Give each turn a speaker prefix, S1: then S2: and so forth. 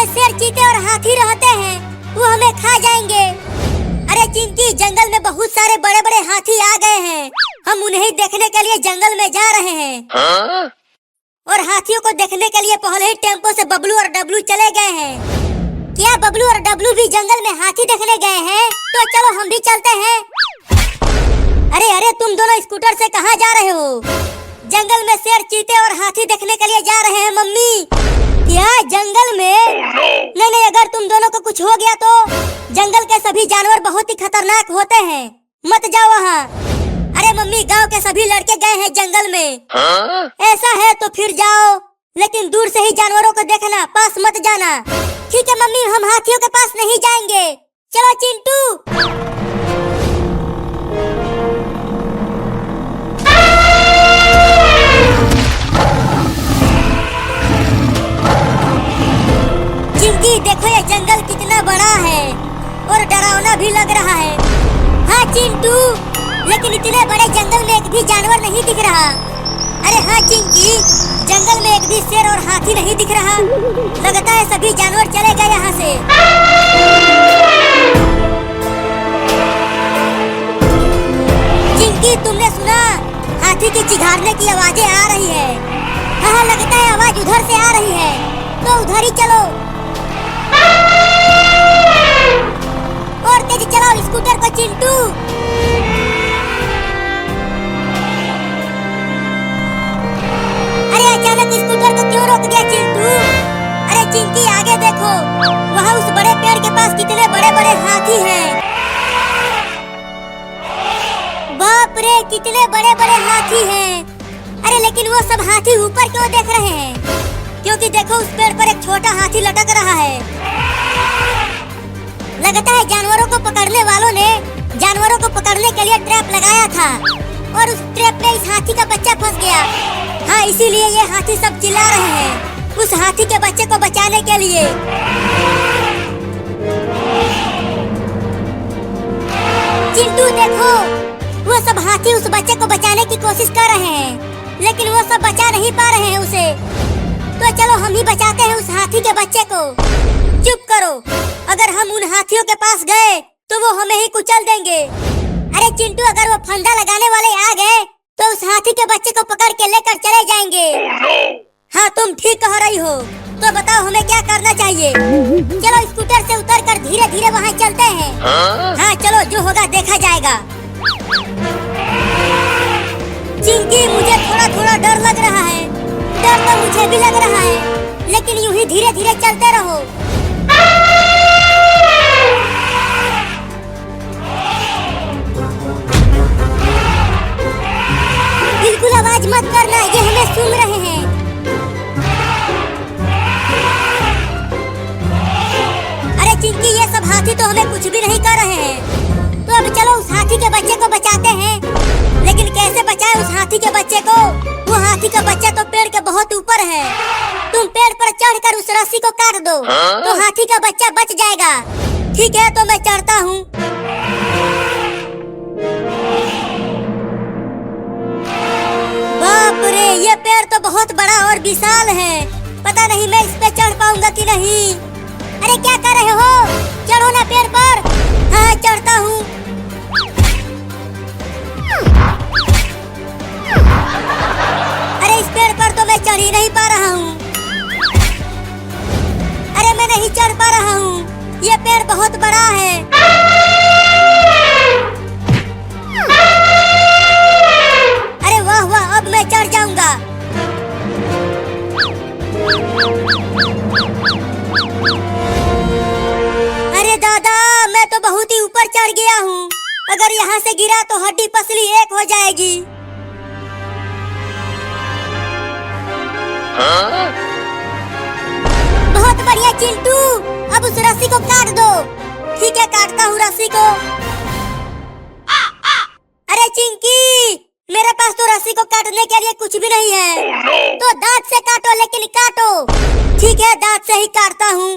S1: में शेर, चीते और हाथी रहते हैं, वो हमें खा जाएंगे। अरे चिंकी, जंगल में बहुत सारे बड़े बड़े हाथी आ गए हैं। हम उन्हें देखने के लिए जंगल में जा रहे हैं। और हाथियों को देखने के लिए पहले ही टेम्पो से बबलू और डब्लू चले गए हैं। क्या बबलू और डब्लू भी जंगल में हाथी देखने गए हैं? तो चलो हम भी चलते हैं। अरे अरे, तुम दोनों स्कूटर से कहाँ जा रहे हो? जंगल में शेर, चीते और हाथी देखने के लिए जा रहे हैं मम्मी। क्या जंगल में? नहीं नहीं, अगर तुम दोनों को कुछ हो गया तो? जंगल के सभी जानवर बहुत ही खतरनाक होते हैं, मत जाओ वहाँ। अरे मम्मी, गांव के सभी लड़के गए हैं जंगल में। ऐसा है तो फिर जाओ, लेकिन दूर से ही जानवरों को देखना, पास मत जाना। ठीक है मम्मी, हम हाथियों के पास नहीं जाएंगे। चलो चिंटू। चिंकी, देखो ये जंगल कितना बड़ा है और डरावना भी लग रहा है। हाँ चिंटू, लेकिन इतने बड़े जंगल में एक भी जानवर नहीं दिख रहा। अरे हाँ चिंकी, जंगल में एक भी शेर और हाथी नहीं दिख रहा। लगता है सभी जानवर चले गए यहाँ से। चिंकी, तुमने सुना? हाथी की चिघाड़ने की आवाजें आ रही है। हाँ, लगता है आवाज उधर से आ रही है, तो उधर ही चलो। और तेज चलाओ स्कूटर को चिंटू। अरे अचानक स्कूटर को क्यों रोक दिया चिंटू? अरे चिंकी, आगे देखो, वहाँ उस बड़े पेड़ के पास कितने बड़े बड़े हाथी हैं। बाप रे, कितने बड़े बड़े हाथी हैं। अरे लेकिन वो सब हाथी ऊपर क्यों देख रहे हैं? क्योंकि देखो, उस पेड़ पर एक छोटा हाथी लटक रहा है। लगता है जानवरों को पकड़ने वालों ने जानवरों को पकड़ने के लिए ट्रैप लगाया था और उस ट्रैप में इस हाथी का बच्चा फंस गया। हाँ, इसीलिए ये हाथी सब चिल्ला रहे हैं उस हाथी के बच्चे को बचाने के लिए। चिंटू देखो, वो सब हाथी उस बच्चे को बचाने की कोशिश कर रहे हैं, लेकिन वो सब बचा नहीं पा रहे हैं उसे। तो चलो हम ही बचाते हैं उस हाथी के बच्चे को। चुप करो, अगर हम उन हाथियों के पास गए तो वो हमें ही कुचल देंगे। अरे चिंटू, अगर वो फंदा लगाने वाले आ गए तो उस हाथी के बच्चे को पकड़ के लेकर चले जाएंगे। हाँ, तुम ठीक कह रही हो। तो बताओ हमें क्या करना चाहिए? चलो स्कूटर से उतरकर धीरे धीरे वहाँ चलते हैं। हाँ चलो, जो होगा देखा जाएगा। चिंकी, मुझे थोड़ा थोड़ा डर लग रहा है। डर तो मुझे भी लग रहा है, लेकिन यूं ही धीरे धीरे चलते रहो। बिल्कुल आवाज मत करना, ये हमें सुन रहे हैं। अरे चिंकी, ये सब हाथी तो हमें कुछ भी नहीं कर रहे हैं। तो अब चलो उस हाथी के बच्चे को बचाते हैं। लेकिन कैसे बचाएं उस हाथी के बच्चे को? वो हाथी का बच्चा तो पेड़ के बहुत ऊपर है। तुम पेड़ पर चढ़कर उस रस्सी को काट दो तो हाथी का बच्चा बच जाएगा। ठीक है, तो मैं चढ़ता हूँ। बाप रे, ये पेड़ तो बहुत बड़ा और विशाल है। पता नहीं मैं इस पे चढ़ पाऊंगा कि नहीं। अरे क्या कर रहे हो? चढ़ो ना पेड़ पर। हाँ, चढ़ता हूँ। अरे इस पेड़ पर तो मैं चढ़ ही नहीं पा रहा हूँ। अरे मैं नहीं चढ़ पा रहा हूँ, ये पेड़ बहुत बड़ा है। अरे वाह वाह, अब मैं चढ़ जाऊंगा। अरे दादा, मैं तो बहुत ही ऊपर चढ़ गया हूँ। अगर यहाँ से गिरा तो हड्डी पसली एक हो जाएगी। बहुत बढ़िया चिंटू, अब उस रस्सी को काट दो। ठीक है, काटता हूँ रस्सी को। अरे चिंकी, मेरे पास तो रस्सी को काटने के लिए कुछ भी नहीं है। तो दांत से काटो, लेकिन काटो। ठीक है, दांत से ही काटता हूँ।